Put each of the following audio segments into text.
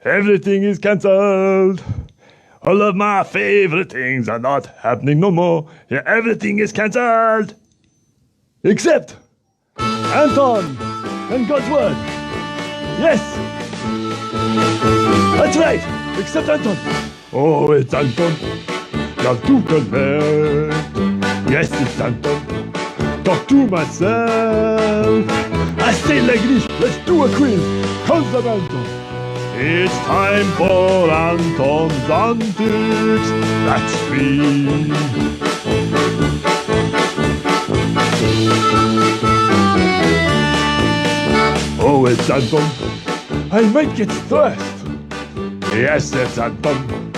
Everything is cancelled. All of my favorite things are not happening no more. Yeah, everything is cancelled. Except Anton and God's Word. Yes. That's right. Except Anton. Oh, it's Anton. Now to connect. Yes, it's Anton. Talk to myself. I say like this. Let's do a quiz. Cause of Anton. It's time for Anton's Antics. That's me. Oh, it's Anton. I might get stressed. Yes, it's Anton.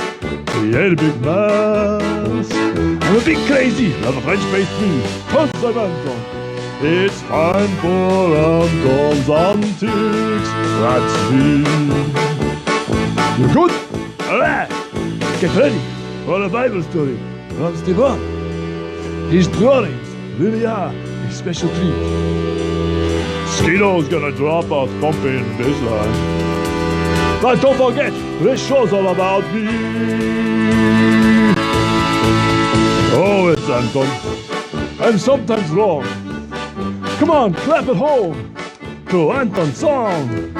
Yeah, the big mass. I'm a bit crazy. I'm a French pastry. Cause of Anton. It's time for Anton's Antics. That's me. You good? Alright! Get ready for a Bible story from Stefan. His drawings really are a special treat. Skido's gonna drop a thumping bassline. But don't forget, this show's all about me. Oh, it's Anton. I'm sometimes wrong. Come on, clap at home to Anton's song.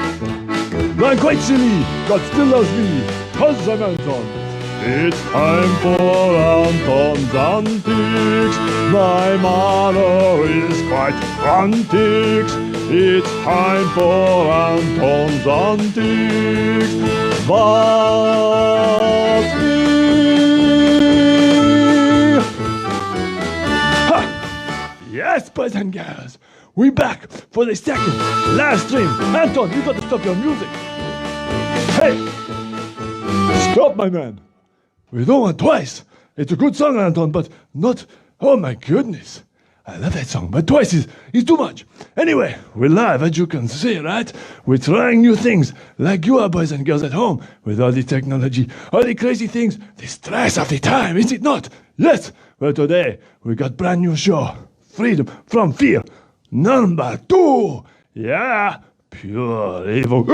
I'm quite silly, God still loves me, cause I'm Anton. It's time for Anton's Antics. My motto is quite frantic. It's time for Anton's Antics. That's me. Ha! Yes, boys and girls. We're back for the second last stream. Anton, you gotta stop your music. Hey! Stop, my man. We don't want twice. It's a good song, Anton, but not... Oh, my goodness. I love that song, but twice is too much. Anyway, we're live, as you can see, right? We're trying new things, like you are, boys and girls at home, with all the technology, all the crazy things, the stress of the time, is it not? Yes! Well, today, we got brand new show. Freedom from Fear. Number 2! Yeah! Pure evil.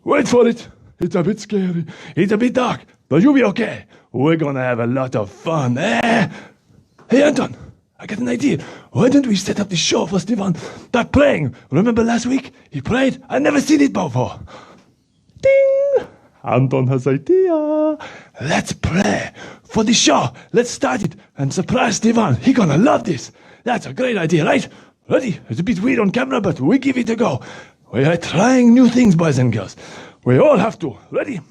Wait for it! It's a bit scary. It's a bit dark. But you'll be okay. We're gonna have a lot of fun, eh? Hey, Anton! I got an idea. Why don't we set up the show for Stefan by playing? Remember last week? He played? I never seen it before. Ding! Anton has idea. Let's play for the show. Let's start it and surprise Stefan. He gonna love this. That's a great idea, right? Ready? It's a bit weird on camera, but we give it a go. We are trying new things, boys and girls. We all have to. Ready?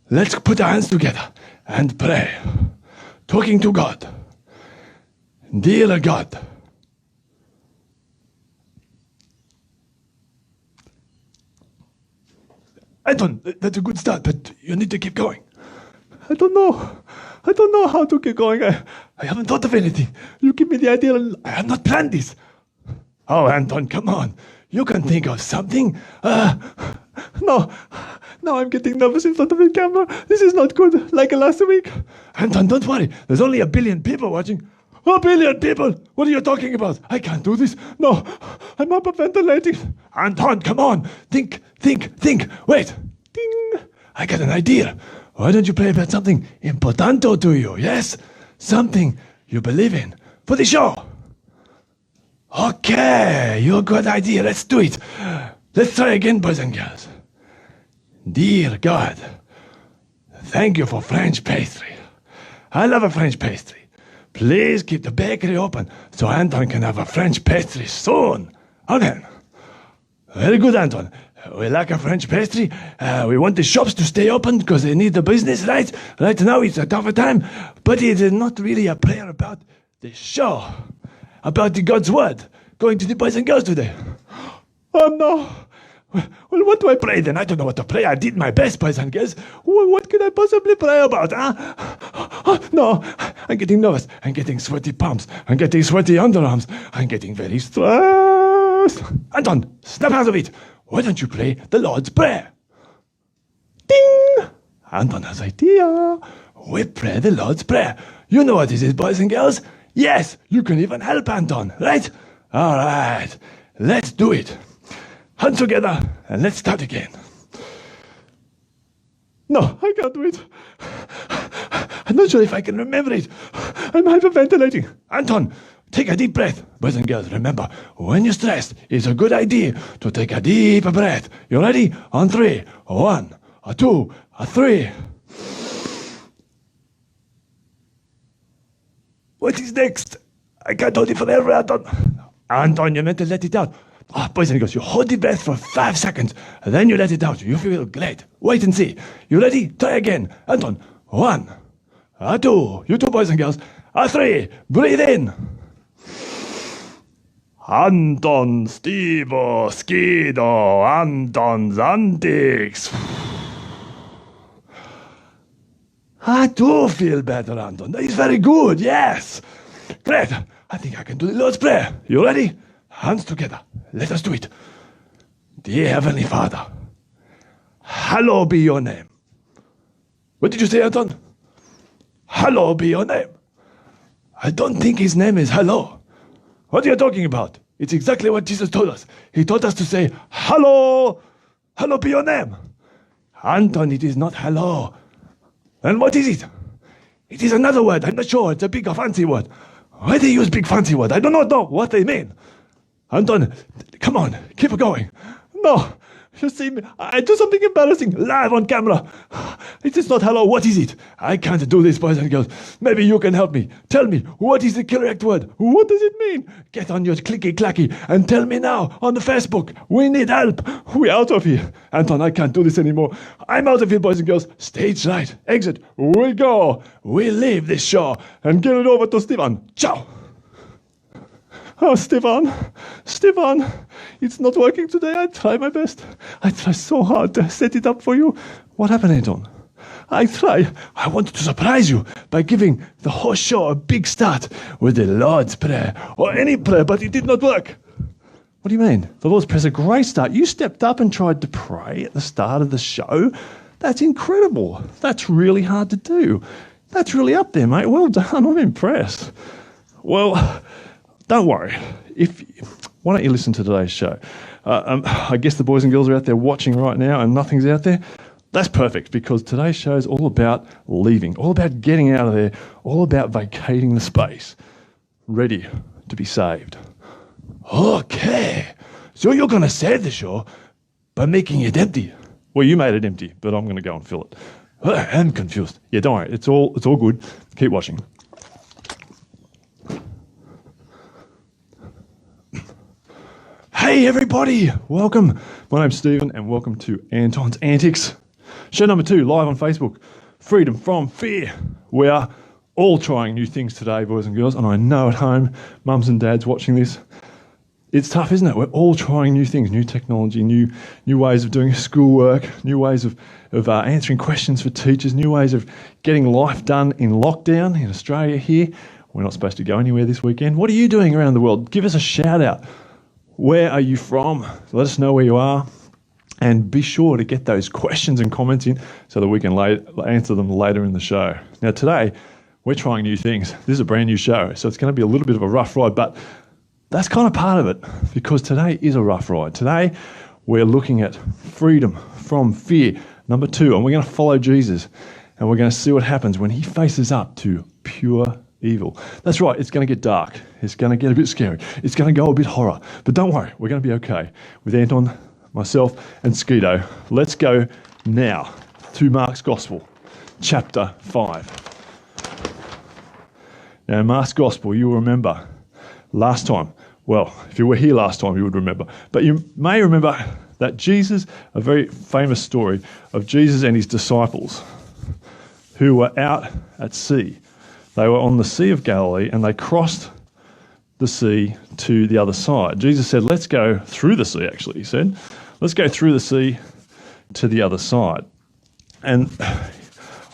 Let's put our hands together and pray. Talking to God. Dear God. Anton, that's a good start, but you need to keep going. I don't know how to keep going. I haven't thought of anything. You give me the idea. I have not planned this. Oh, Anton, come on. You can think of something. No. Now I'm getting nervous in front of the camera. This is not good, like last week. Anton, don't worry. There's only 1 billion people watching. 1 billion people? What are you talking about? I can't do this. No, I'm hyperventilating. Anton, come on. Think. Wait. Ding. I got an idea. Why don't you play about something importante to you, yes? Something you believe in. For the show. Okay, you're a good idea. Let's do it. Let's try again, boys and girls. Dear God, thank you for French pastry. I love a French pastry. Please keep the bakery open so Anton can have a French pastry soon. Amen. Very good, Anton. We like a French pastry. We want the shops to stay open because they need the business, right? Right now it's a tougher time, but it is not really a prayer about the show, about the God's word, going to the boys and girls today. Oh no. Well, what do I pray then? I don't know what to pray. I did my best, boys and girls. What could I possibly pray about, huh? No, I'm getting nervous. I'm getting sweaty palms. I'm getting sweaty underarms. I'm getting very stressed. Anton, snap out of it. Why don't you play the Lord's Prayer? Ding! Anton has idea. We pray the Lord's Prayer. You know what this is, boys and girls? Yes, you can even help Anton, right? All right, let's do it. Hands together, and let's start again. No, I can't do it. I'm not sure if I can remember it. I'm hyperventilating. Anton, take a deep breath. Boys and girls, remember, when you're stressed, it's a good idea to take a deep breath. You ready? On 3. 1, 2, 3. What is next? I can't hold it forever, Anton. Anton, you're meant to let it out. Boys and girls, you hold the breath for 5 seconds, and then you let it out. You feel great. Wait and see. You ready? Try again. Anton, 1, 2. You two boys and girls. 3. Breathe in. Anton, Stevo, Skido, Anton's antics. I do feel better, Anton. That is very good, yes. Great. I think I can do the Lord's Prayer. You ready? Hands together. Let us do it. Dear Heavenly Father, hallowed be your name. What did you say, Anton? Hallowed be your name. I don't think his name is hello. What are you talking about? It's exactly what Jesus told us. He taught us to say, hello, hallowed be your name. Anton, it is not hello. And what is it? It is another word. I'm not sure. It's a big fancy word. Why they use big fancy word? I do not know what they mean. Anton, come on, keep going. No, you see me. I do something embarrassing live on camera. It is not hello. What is it? I can't do this, boys and girls. Maybe you can help me. Tell me, what is the correct word? What does it mean? Get on your clicky clacky and tell me now on the Facebook. We need help. We're out of here. Anton, I can't do this anymore. I'm out of here, boys and girls. Stage right. Exit. We go. We leave this show and get it over to Stefan. Ciao. Oh, Stefan, it's not working today. I try my best. I try so hard to set it up for you. What happened, Anton? I wanted to surprise you by giving the whole show a big start with the Lord's Prayer or any prayer, but it did not work. What do you mean? The Lord's Prayer is a great start. You stepped up and tried to pray at the start of the show. That's incredible. That's really hard to do. That's really up there, mate. Well done. I'm impressed. Well, don't worry. Why don't you listen to today's show? I guess the boys and girls are out there watching right now and nothing's out there. That's perfect, because today's show is all about leaving, all about getting out of there, all about vacating the space, ready to be saved. Okay. So you're going to save the show by making it empty. Well, you made it empty, but I'm going to go and fill it. I'm confused. Yeah, don't worry. It's all good. Keep watching. Hey everybody, welcome. My name's Stephen and welcome to Anton's Antics. Show number 2, live on Facebook, Freedom from Fear. We are all trying new things today, boys and girls, and I know at home, mums and dads watching this, it's tough, isn't it? We're all trying new things, new technology, new ways of doing schoolwork, new ways of answering questions for teachers, new ways of getting life done in lockdown in Australia here. We're not supposed to go anywhere this weekend. What are you doing around the world? Give us a shout out. Where are you from? Let us know where you are. And be sure to get those questions and comments in so that we can answer them later in the show. Now today, we're trying new things. This is a brand new show, so it's going to be a little bit of a rough ride, but that's kind of part of it, because today is a rough ride. Today, we're looking at freedom from fear, number 2, and we're going to follow Jesus, and we're going to see what happens when he faces up to pure evil. That's right, it's going to get dark. It's going to get a bit scary. It's going to go a bit horror. But don't worry, we're going to be okay. With Anton, myself, and Skido. Let's go now to Mark's Gospel, chapter 5. Now, Mark's Gospel, you'll remember last time. Well, if you were here last time, you would remember. But you may remember that Jesus, a very famous story of Jesus and his disciples who were out at sea. They were on the Sea of Galilee and they crossed the sea to the other side. Jesus said, let's go through the sea, actually, he said. Let's go through the sea to the other side. And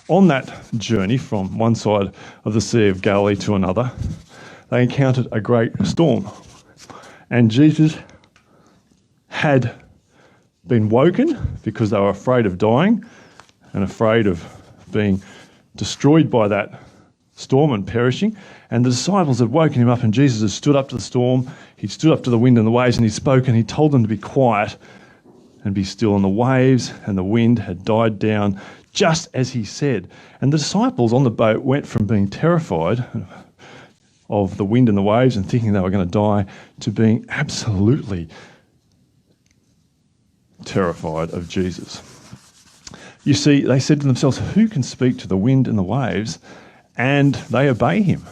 on that journey from one side of the Sea of Galilee to another, they encountered a great storm. And Jesus had been woken because they were afraid of dying and afraid of being destroyed by that storm and perishing. And the disciples had woken him up, and Jesus had stood up to the storm. He stood up to the wind and the waves, and he spoke, and he told them to be quiet. and be still. And the waves and the wind had died down just as he said. And the disciples on the boat went from being terrified of the wind and the waves and thinking they were going to die to being absolutely terrified of Jesus. You see, they said to themselves, who can speak to the wind and the waves and they obey him?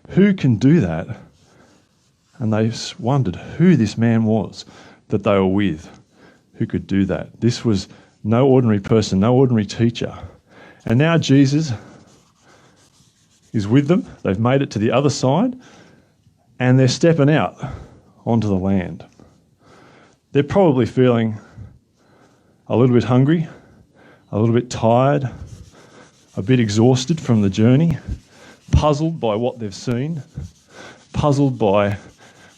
Who can do that? And they wondered who this man was that they were with, who could do that. This was no ordinary person, no ordinary teacher. And now Jesus is with them. They've made it to the other side and they're stepping out onto the land. They're probably feeling a little bit hungry, a little bit tired, a bit exhausted from the journey, puzzled by what they've seen, puzzled by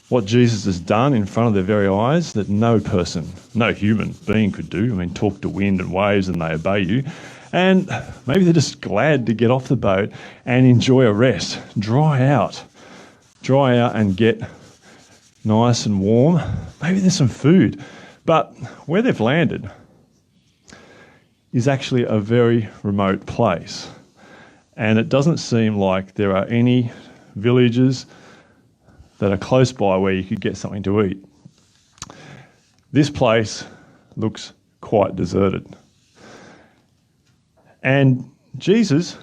what Jesus has done in front of their very eyes that no person, no human being could do. I mean, talk to wind and waves and they obey you. And maybe they're just glad to get off the boat and enjoy a rest, dry out and get nice and warm. Maybe there's some food. But where they've landed is actually a very remote place. And it doesn't seem like there are any villages that are close by where you could get something to eat. This place looks quite deserted. And Jesus,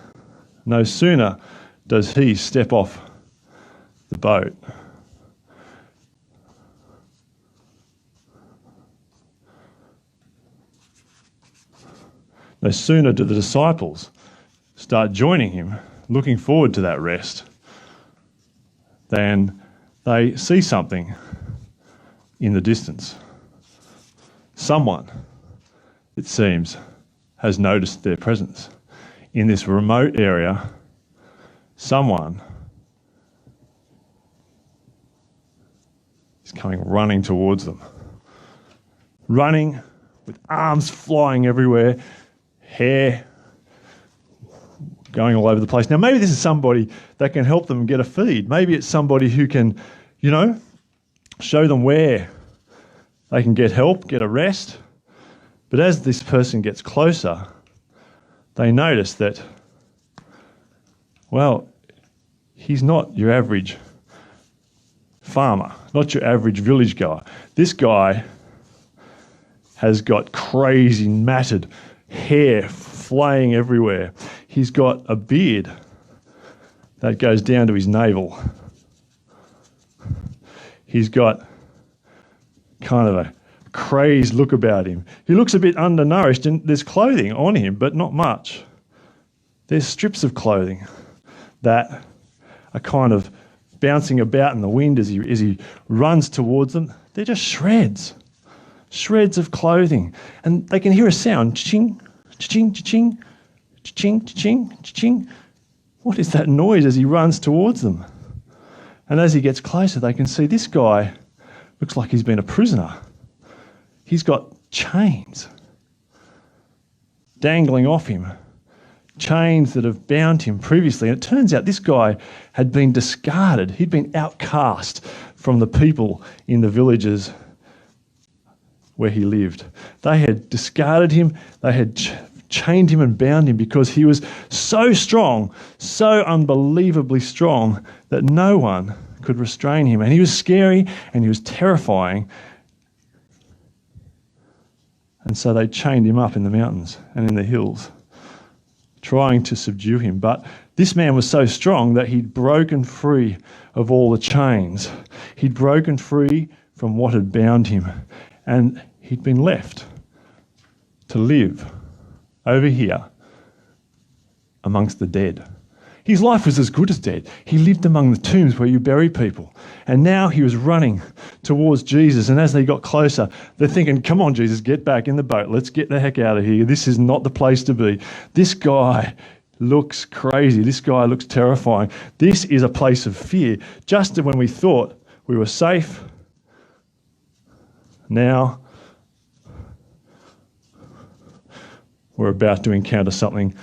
no sooner does he step off the boat, no sooner do the disciples start joining him, looking forward to that rest, than they see something in the distance. Someone, it seems, has noticed their presence. In this remote area, someone is coming running towards them. Running with arms flying everywhere, hair going all over the place. Now, maybe this is somebody that can help them get a feed. Maybe it's somebody who can, show them where they can get help, get a rest. But as this person gets closer, they notice that, well, he's not your average farmer, not your average village goer. This guy has got crazy matted hair flaying everywhere. He's got a beard that goes down to his navel. He's got kind of a crazed look about him. He looks a bit undernourished and there's clothing on him, but not much. There's strips of clothing that are kind of bouncing about in the wind as he runs towards them. They're just shreds of clothing. And they can hear a sound, cha-ching, cha-ching, cha-ching, cha-ching, cha-ching, cha-ching. What is that noise as he runs towards them? And as he gets closer, they can see this guy looks like he's been a prisoner. He's got chains dangling off him, chains that have bound him previously. And it turns out this guy had been discarded. He'd been outcast from the people in the villages where he lived. They had discarded him. They had chained him and bound him because he was so strong, so unbelievably strong that no one could restrain him. And he was scary and he was terrifying. And so they chained him up in the mountains and in the hills, trying to subdue him. But this man was so strong that he'd broken free of all the chains. He'd broken free from what had bound him. And he'd been left to live over here amongst the dead. His life was as good as dead. He lived among the tombs where you bury people. And now he was running towards Jesus. And as they got closer, they're thinking, come on, Jesus, get back in the boat. Let's get the heck out of here. This is not the place to be. This guy looks crazy. This guy looks terrifying. This is a place of fear. Just when we thought we were safe, now we're about to encounter something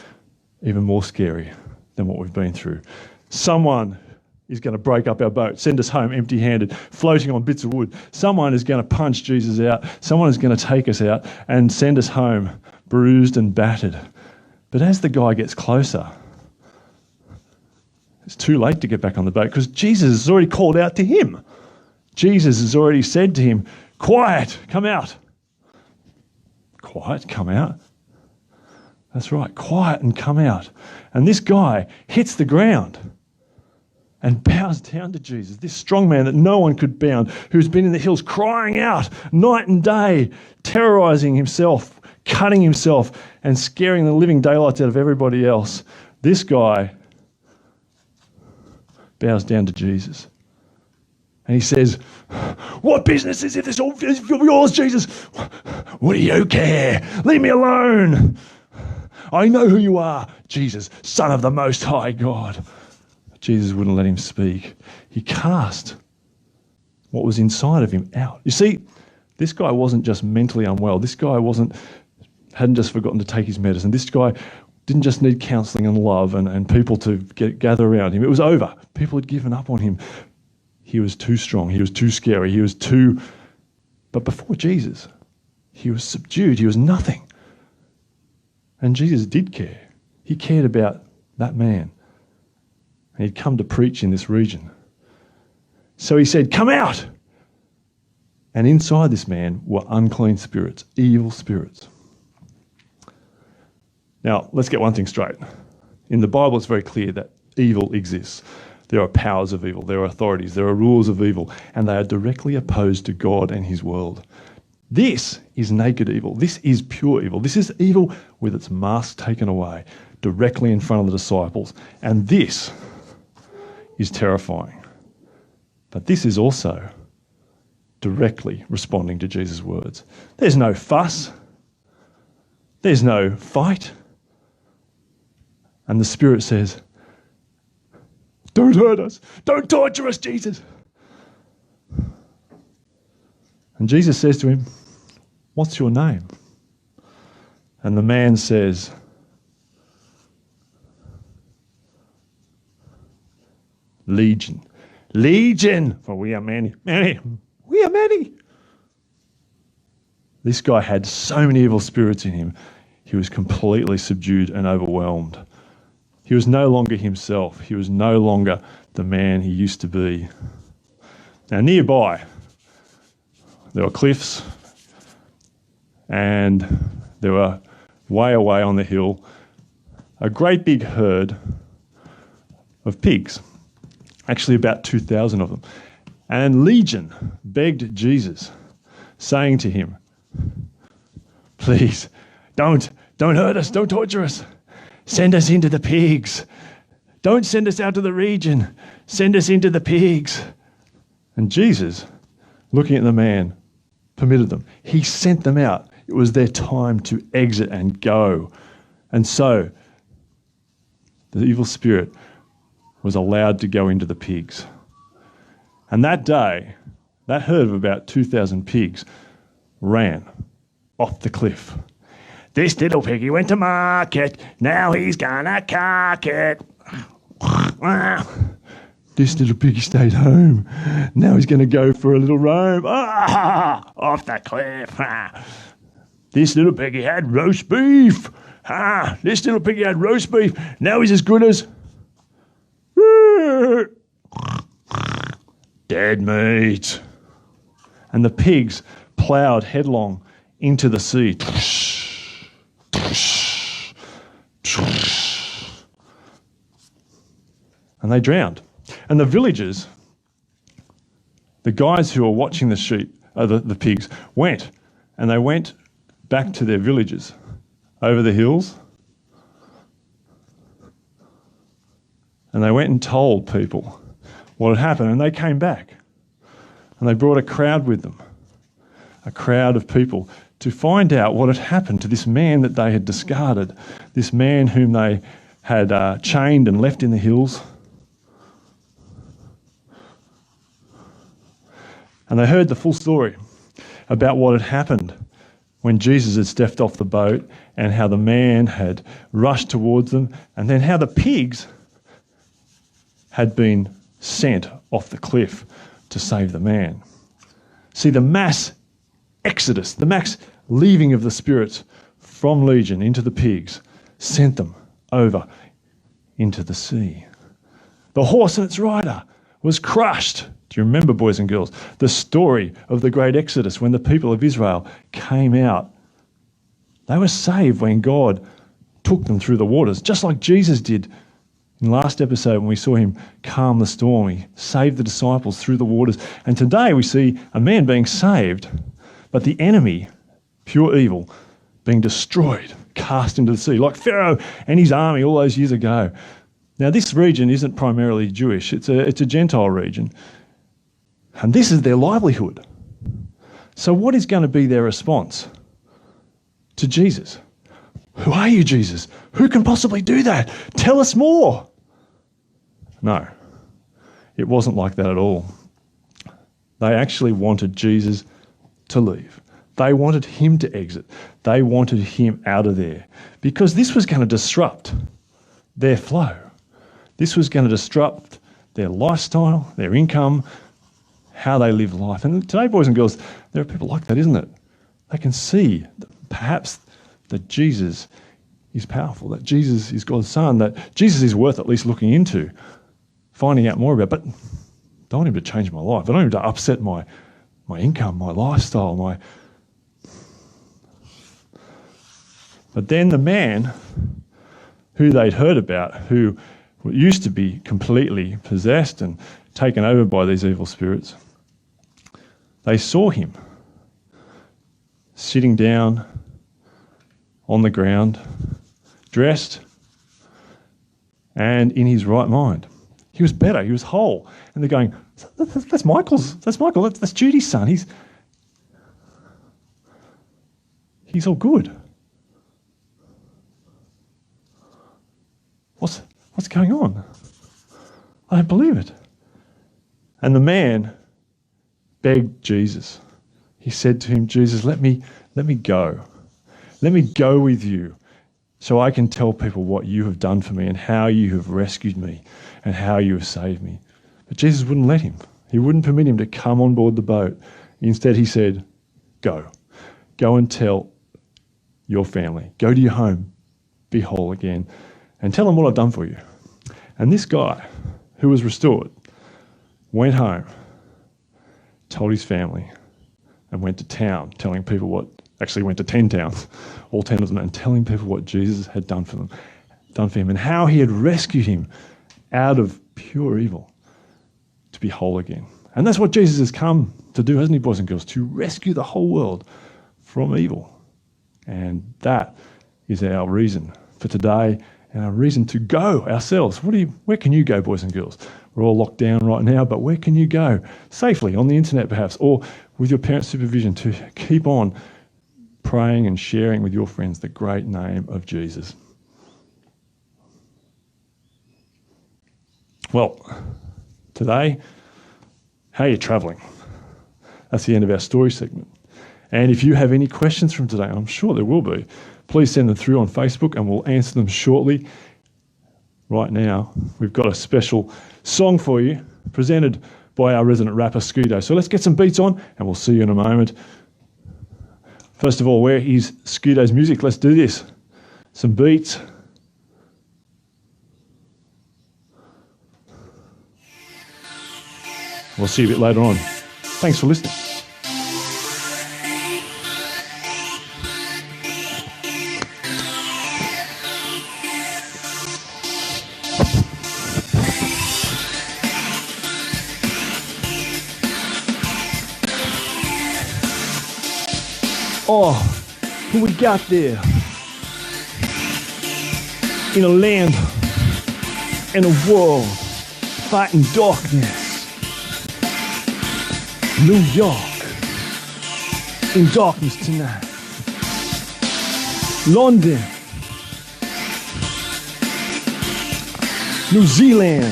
even more scary than what we've been through. Someone is going to break up our boat, send us home empty-handed, floating on bits of wood. Someone is going to punch Jesus out. Someone is going to take us out and send us home bruised and battered. But as the guy gets closer, it's too late to get back on the boat because Jesus has already called out to him. Jesus has already said to him, "Quiet, come out." Quiet, come out? That's right, quiet and come out. And this guy hits the ground and bows down to Jesus, this strong man that no one could bound, who's been in the hills crying out night and day, terrorising himself, cutting himself and scaring the living daylights out of everybody else. This guy bows down to Jesus. And he says, "What business is it? This all is yours, Jesus. What do you care? Leave me alone. I know who you are, Jesus, Son of the Most High God." Jesus wouldn't let him speak. He cast what was inside of him out. You see, this guy wasn't just mentally unwell. This guy hadn't just forgotten to take his medicine. This guy didn't just need counselling and love and people to gather around him. It was over. People had given up on him. He was too strong. He was too scary. But before Jesus, he was subdued. He was nothing. And Jesus did care. He cared about that man. And he'd come to preach in this region. So he said, "Come out!" And inside this man were unclean spirits, evil spirits. Now, let's get one thing straight. In the Bible, it's very clear that evil exists. There are powers of evil, there are authorities, there are rules of evil, and they are directly opposed to God and his world. This is naked evil. This is pure evil. This is evil with its mask taken away, directly in front of the disciples. And this is terrifying. But this is also directly responding to Jesus' words. There's no fuss. There's no fight. And the Spirit says, "Don't hurt us. Don't torture us, Jesus." And Jesus says to him, "What's your name?" And the man says, "Legion. Legion, for we are many. Many. We are many." This guy had so many evil spirits in him, he was completely subdued and overwhelmed. He was no longer himself. He was no longer the man he used to be. Now, nearby, there were cliffs, and there were, way away on the hill, a great big herd of pigs, actually about 2,000 of them. And Legion begged Jesus, saying to him, "Please, don't hurt us, don't torture us. Send us into the pigs. Don't send us out to the region. Send us into the pigs." And Jesus, looking at the man, permitted them. He sent them out. It was their time to exit and go. And so the evil spirit was allowed to go into the pigs. And that day, that herd of about 2,000 pigs ran off the cliff. "This little piggy went to market, now he's gonna cock it. This little piggy stayed home, now he's gonna go for a little roam. Off the cliff. This little piggy had roast beef. This little piggy had roast beef, now he's as good as dead meat." And the pigs ploughed headlong into the sea. And they drowned. And the villagers, the guys who were watching the sheep, the pigs, went back to their villages over the hills. And they went and told people what had happened. And they came back. And they brought a crowd with them, a crowd of people, to find out what had happened to this man that they had discarded, this man whom they had chained and left in the hills. And they heard the full story about what had happened when Jesus had stepped off the boat and how the man had rushed towards them, and then how the pigs had been sent off the cliff to save the man. See, the mass exodus, the mass leaving of the spirits from Legion into the pigs sent them over into the sea. The horse and its rider was crushed. Do you remember, boys and girls, the story of the great exodus when the people of Israel came out? They were saved when God took them through the waters, just like Jesus did in last episode when we saw him calm the storm. He saved the disciples through the waters. And today we see a man being saved, but the enemy, pure evil, being destroyed, cast into the sea, like Pharaoh and his army all those years ago. Now, this region isn't primarily Jewish. It's a Gentile region. And this is their livelihood. So what is going to be their response to Jesus? Who are you, Jesus? Who can possibly do that? Tell us more. No, it wasn't like that at all. They actually wanted Jesus to leave. They wanted him to exit. They wanted him out of there because this was going to disrupt their flow. This was going to disrupt their lifestyle, their income, how they live life. And today, boys and girls, there are people like that, isn't it? They can see that perhaps that Jesus is powerful, that Jesus is God's son, that Jesus is worth at least looking into, finding out more about. But I don't want him to change my life. I don't want him to upset my income, my lifestyle, But then the man who they'd heard about, who used to be completely possessed and taken over by these evil spirits, they saw him sitting down on the ground, dressed and in his right mind. He was better, he was whole. And they're going, that's Michael, that's Judy's son. He's all good. What's going on? I don't believe it. And the man begged Jesus. He said to him, Jesus, let me go. Let me go with you so I can tell people what you have done for me and how you have rescued me and how you have saved me. But Jesus wouldn't let him. He wouldn't permit him to come on board the boat. Instead, he said, go. Go and tell your family. Go to your home. Be whole again. And tell them what I've done for you. And this guy, who was restored, went home, told his family, and went to town telling people actually went to 10 towns, all 10 of them, and telling people what Jesus had done for him, and how he had rescued him out of pure evil to be whole again. And that's what Jesus has come to do, hasn't he, boys and girls? To rescue the whole world from evil. And that is our reason for today and our reason to go ourselves. Where can you go, boys and girls? We're all locked down right now, but where can you go? Safely, on the internet perhaps, or with your parents' supervision, to keep on praying and sharing with your friends the great name of Jesus. Well, today, how are you travelling? That's the end of our story segment. And if you have any questions from today, I'm sure there will be, please send them through on Facebook and we'll answer them shortly. Right now, we've got a special song for you presented by our resident rapper, Scudo. So let's get some beats on and we'll see you in a moment. First of all, where is Scudo's music? Let's do this. Some beats. We'll see you a bit later on. Thanks for listening. Oh, who we got there? In a land, in a world, fighting darkness. New York, in darkness tonight. London, New Zealand,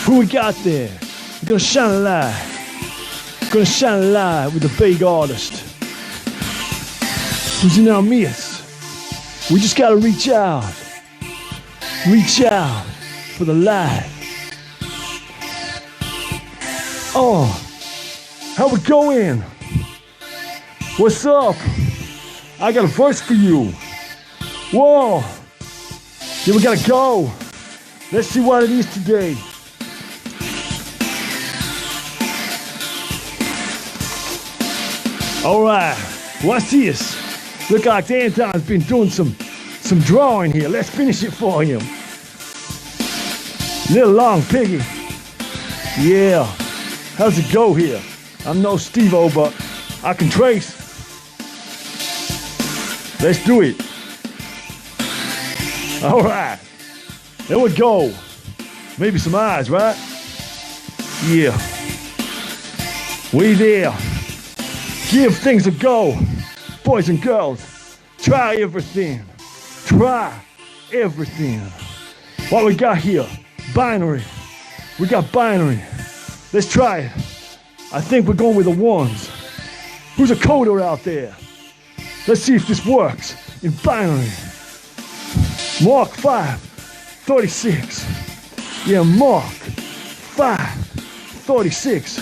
who we got there? We're gonna shine a light. Gonna shine a light with a big artist who's in our midst. We just gotta reach out for the light. Oh, how we going? What's up? I got a verse for you. Whoa. Yeah, we gotta go. Let's see what it is today. All right, what's this? Look like Anton's been doing some drawing here. Let's finish it for him. Little long piggy. Yeah, how's it go here? I'm no Steve-O, but I can trace. Let's do it. All right, there we go. Maybe some eyes, right? Yeah. We there. Give things a go. Boys and girls, try everything. Try everything. What we got here? Binary. We got binary. Let's try it. I think we're going with the ones. Who's a coder out there? Let's see if this works in binary. Mark 5, 36. Yeah, Mark 5, 36.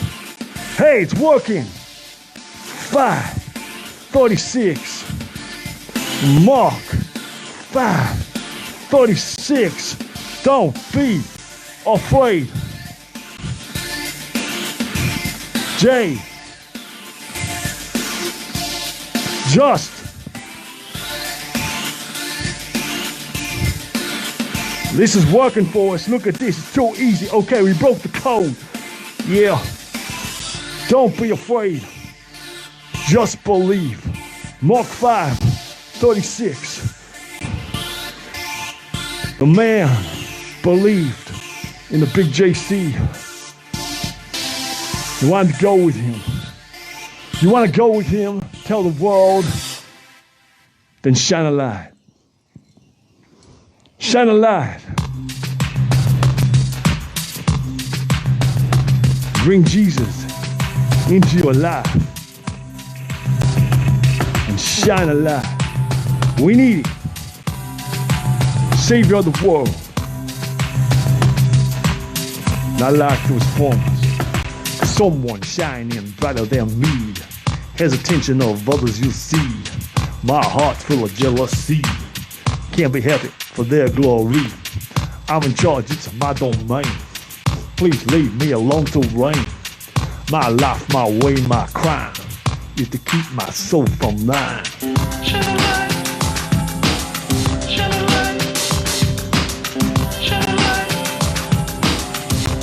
Hey, it's working. 5, 36. Mark 5, 36. Don't be afraid. J. Just. This is working for us. Look at this. It's too easy. Okay, we broke the code. Yeah. Don't be afraid. Just believe. Mark 5, 36. The man believed in the big JC. You wanted to go with him. You want to go with him, tell the world, then shine a light. Shine a light. Bring Jesus into your life and shine a light. We need it. Savior of the world. Not like those forms. Someone shining brighter than me. Has attention of others you see. My heart's full of jealousy. Can't be happy for their glory. I'm in charge, it's my domain. Please leave me alone to reign. My life, my way, my crime is to keep my soul from mine. Shine a light. Shine a light. Shine a light.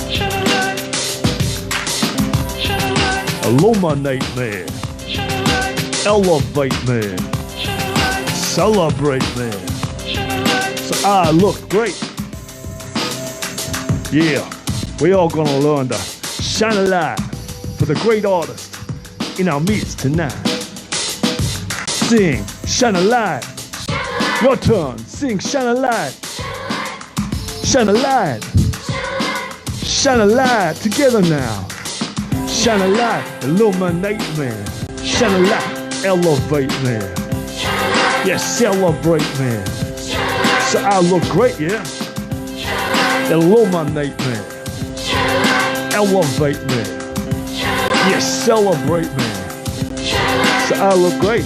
Shine a light. Shine a light. Illuminate me. Shine a light. Elevate me. Shine a light. Celebrate me. Shine a light. So I look great. Yeah, we all gonna learn to shine a light for the great artist in our midst tonight. Sing, shine a light. Your turn, sing, shine a light. Shine a light. Shine a light together now. Shine a light, illuminate me. Shine a light, elevate me. Yes, celebrate me. So I look great, yeah? Illuminate me. Elevate me. Yes, celebrate me. So I look great.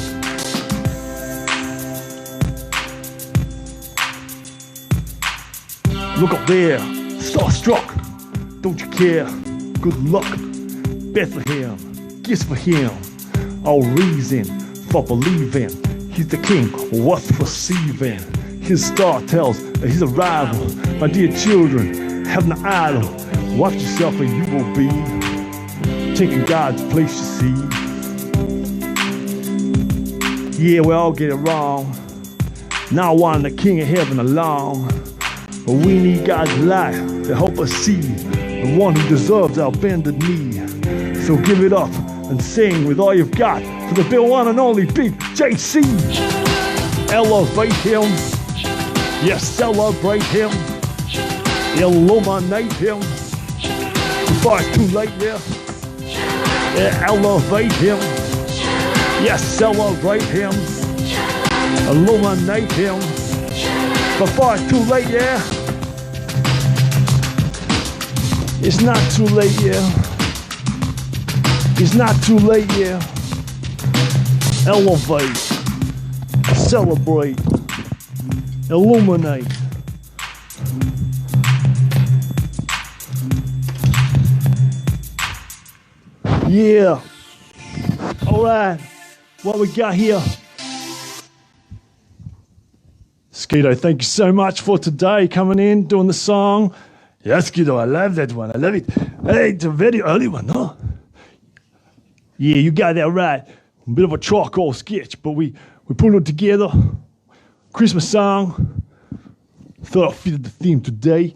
Look up there, starstruck. Don't you care? Good luck. Bethlehem, gifts for him. All reason for believing. He's the king, worth receiving. His star tells his arrival. My dear children, have an idol. Watch yourself and you will be taking God's place, you see. Yeah, we all get it wrong. Now wanting the King of Heaven along. But we need God's light to help us see the one who deserves our bended knee. So give it up and sing with all you've got for the Bill one and only Big JC. Elevate him. Yes, celebrate him. Illuminate him. Before it's too late, yeah. Yeah, elevate him. Yes, celebrate him. Illuminate him. Before it's too late, yeah. It's not too late, yeah. It's not too late, yeah. Elevate, celebrate, illuminate. Yeah. All right. What we got here? Skeeto, thank you so much for today, coming in, doing the song. Yes, Skeeto, I love that one. I love it. Hey, it's a very early one, huh? Yeah, you got that right. A bit of a charcoal sketch, but we put it together. Christmas song. Thought I fitted the theme today.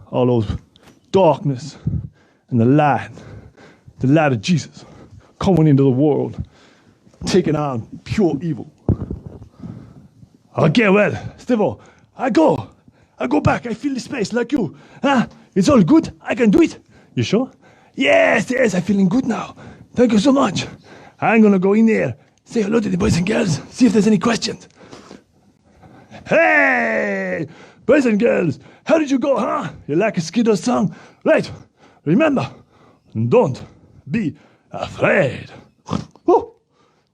All those darkness and the light of Jesus coming into the world, taking on pure evil. Okay, well, Stevo, I go back. I feel the space like you. Huh? It's all good. I can do it. You sure? Yes, I'm feeling good now. Thank you so much. I'm gonna go in there, say hello to the boys and girls, see if there's any questions. Hey, boys and girls, how did you go, huh? You like a Skidoo song? Right, remember, don't be afraid. Woo.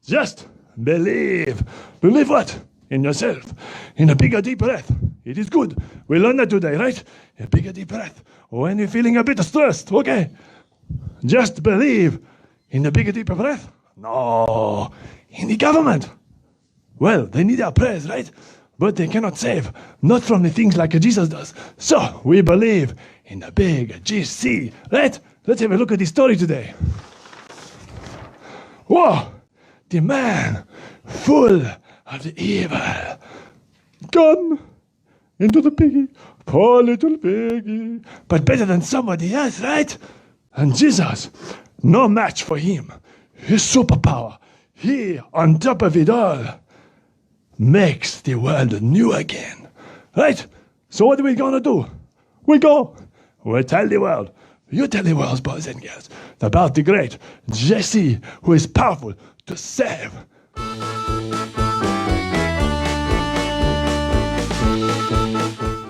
Just believe. Believe what? In yourself. In a bigger, deep breath. It is good. We learned that today, right? A bigger, deep breath. When you're feeling a bit stressed, okay? Just believe in the bigger, deeper breath. No, in the government. Well, they need our prayers, right? But they cannot save, not from the things like Jesus does. So, we believe in the big GC, right? Let's have a look at the story today. Whoa, the man full of the evil. Gone into the piggy, poor little piggy. But better than somebody else, right? And Jesus, no match for him. His superpower, he, on top of it all, makes the world new again. Right? So what are we gonna do? We tell the world. You tell the world, boys and girls, about the great Jesse, who is powerful to save